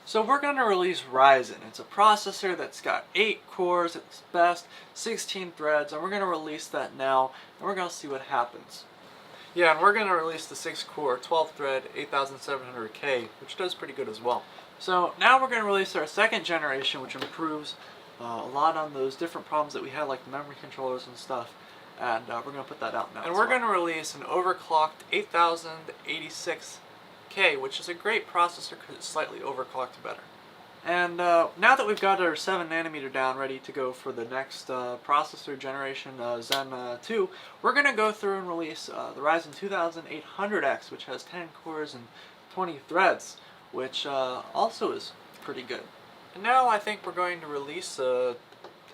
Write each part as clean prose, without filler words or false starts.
So we're going to release Ryzen. It's a processor that's got 8 cores at its best, 16 threads, and we're going to release that now, and we're going to see what happens. Yeah, and we're going to release the 6-core, 12-thread, 8700K, which does pretty good as well. So now we're going to release our second generation, which improves a lot on those different problems that we had, like the memory controllers and stuff, and we're going to put that out now. And we're going to release an overclocked 8086K, which is a great processor because it's slightly overclocked better. And now that we've got our 7nm down ready to go for the next processor generation, Zen 2, we're going to go through and release the Ryzen 2800X, which has 10 cores and 20 threads, which also is pretty good. And now I think we're going to release a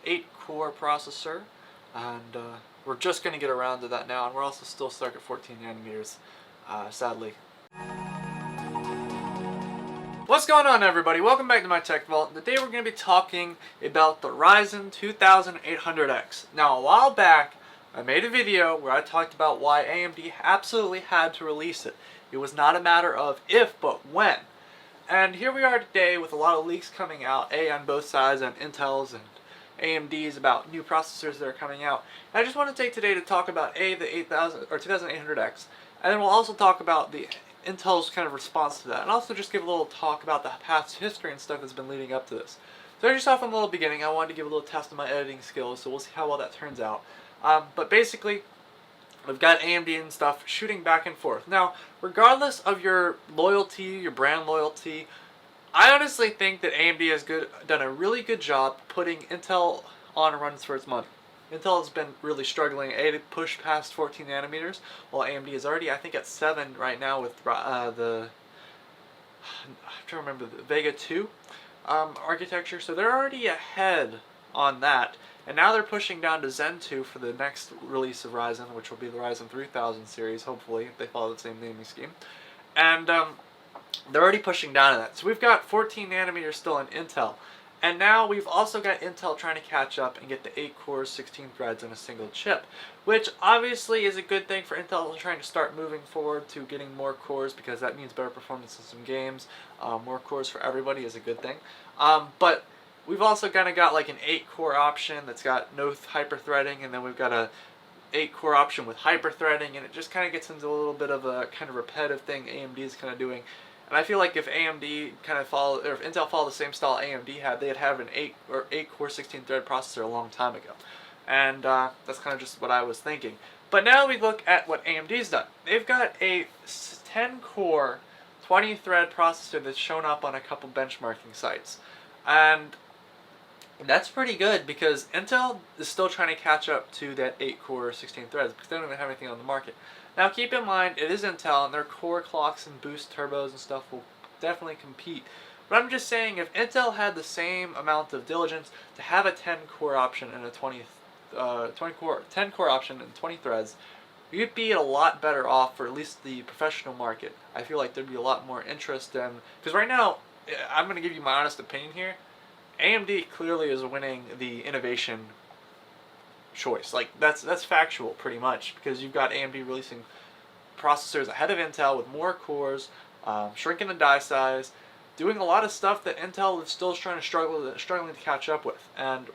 8-core processor, and we're just going to get around to that now, and we're also still stuck at 14nm, sadly. What's going on, everybody? Welcome back to my Tech Vault. Today we're going to be talking about the Ryzen 2800X. Now, a while back, I made a video where I talked about why AMD absolutely had to release it. It was not a matter of if, but when. And here we are today with a lot of leaks coming out, on both sides, on Intel's and AMD's, about new processors that are coming out. And I just want to take today to talk about the 2800X, and then we'll also talk about the Intel's kind of response to that, and also just give a little talk about the past history and stuff that's been leading up to this. So just off in the little beginning, I wanted to give a little test of my editing skills, so we'll see how well that turns out. But basically, we've got AMD and stuff shooting back and forth. Now, regardless of your loyalty, your brand loyalty, I honestly think that AMD has done a really good job putting Intel on runs for its money. Intel has been really struggling to push past 14nm, while AMD is already, I think, at 7 right now with I'm trying to remember, the Vega 2 architecture. So they're already ahead on that, and now they're pushing down to Zen 2 for the next release of Ryzen, which will be the Ryzen 3000 series, hopefully, if they follow the same naming scheme. And they're already pushing down to that. So we've got 14nm still in Intel. And now we've also got Intel trying to catch up and get the 8 cores, 16 threads in a single chip, which obviously is a good thing for Intel trying to start moving forward to getting more cores, because that means better performance in some games. More cores for everybody is a good thing. But we've also kind of got like an 8-core option that's got no hyper-threading, and then we've got a 8-core option with hyper-threading, and it just kind of gets into a little bit of a kind of repetitive thing AMD is kind of doing. And I feel like if AMD kind of followed, or if Intel followed the same style AMD had, they'd have an 8-core 16-thread processor a long time ago. And that's kind of just what I was thinking. But now we look at what AMD's done. They've got a 10-core, 20-thread processor that's shown up on a couple benchmarking sites. And that's pretty good, because Intel is still trying to catch up to that 8-core 16 threads, because they don't even have anything on the market. Now keep in mind, it is Intel, and their core clocks and boost turbos and stuff will definitely compete. But I'm just saying, if Intel had the same amount of diligence to have a 10-core option and a 10-core option and 20 threads, you'd be a lot better off for at least the professional market. I feel like there'd be a lot more interest in, because right now, I'm going to give you my honest opinion here, AMD clearly is winning the innovation choice. Like, that's factual pretty much, because you've got AMD releasing processors ahead of Intel with more cores, shrinking the die size, doing a lot of stuff that Intel is still struggling to catch up with. And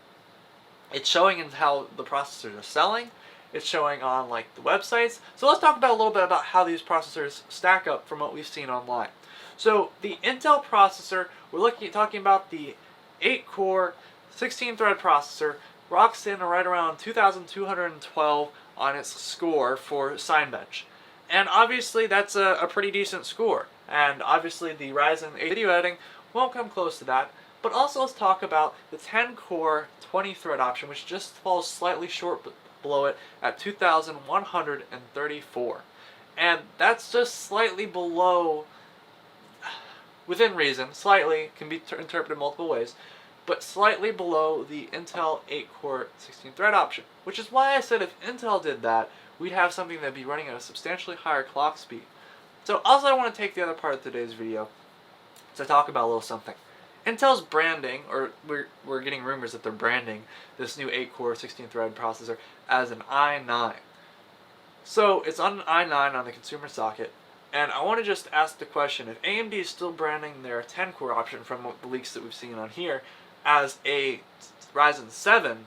it's showing in how the processors are selling. It's showing on like the websites. So let's talk about a little bit about how these processors stack up from what we've seen online. So the Intel processor, we're talking about the 8-core 16-thread processor, rocks in right around 2,212 on its score for Signbench. And obviously that's a pretty decent score. And obviously the Ryzen 8 video editing won't come close to that. But also let's talk about the 10-core 20-thread option, which just falls slightly short below it at 2,134. And that's just slightly below, within reason, slightly, can be interpreted multiple ways, but slightly below the Intel 8-core 16-thread option. Which is why I said if Intel did that, we'd have something that'd be running at a substantially higher clock speed. So also I want to take the other part of today's video to talk about a little something. Intel's branding, or we're getting rumors that they're branding this new 8-core 16-thread processor as an i9. So it's on an i9 on the consumer socket, And I want to just ask the question, if AMD is still branding their 10-core option from the leaks that we've seen on here as a Ryzen 7,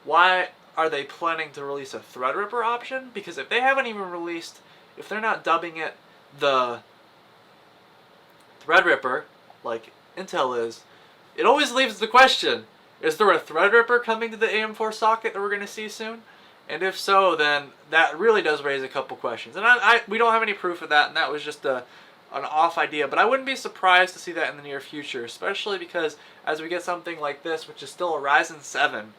why are they planning to release a Threadripper option? Because if they haven't even released, if they're not dubbing it the Threadripper, like Intel is, it always leaves the question, is there a Threadripper coming to the AM4 socket that we're going to see soon? And if so, then that really does raise a couple questions. And we don't have any proof of that, and that was just an off idea. But I wouldn't be surprised to see that in the near future, especially because as we get something like this, which is still a Ryzen 7,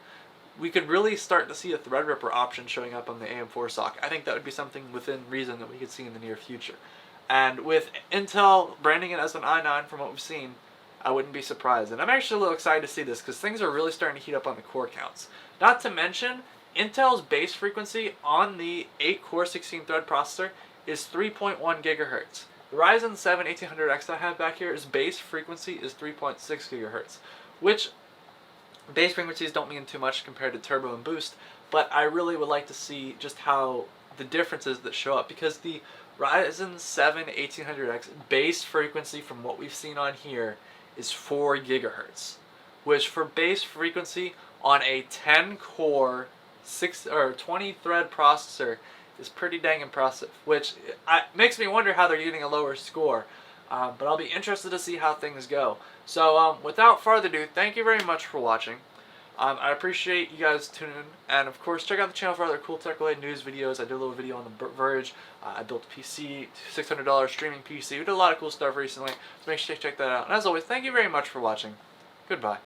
we could really start to see a Threadripper option showing up on the AM4 socket. I think that would be something within reason that we could see in the near future. And with Intel branding it as an i9 from what we've seen, I wouldn't be surprised. And I'm actually a little excited to see this because things are really starting to heat up on the core counts. Not to mention, Intel's base frequency on the 8-core 16-thread processor is 3.1 gigahertz. The Ryzen 7 1800X I have back here, its base frequency is 3.6 gigahertz, which base frequencies don't mean too much compared to turbo and boost, but I really would like to see just how the differences that show up, because the Ryzen 7 1800X base frequency from what we've seen on here is 4 gigahertz, which for base frequency on a 10-core 20-thread processor is pretty dang impressive, which makes me wonder how they're getting a lower score. But I'll be interested to see how things go. So without further ado, thank you very much for watching. I appreciate you guys tuning in, and of course check out the channel for other cool tech-related news videos. I did a little video on the Verge. I built a PC, $600 streaming PC. We did a lot of cool stuff recently, so make sure you check that out. And as always, thank you very much for watching. Goodbye.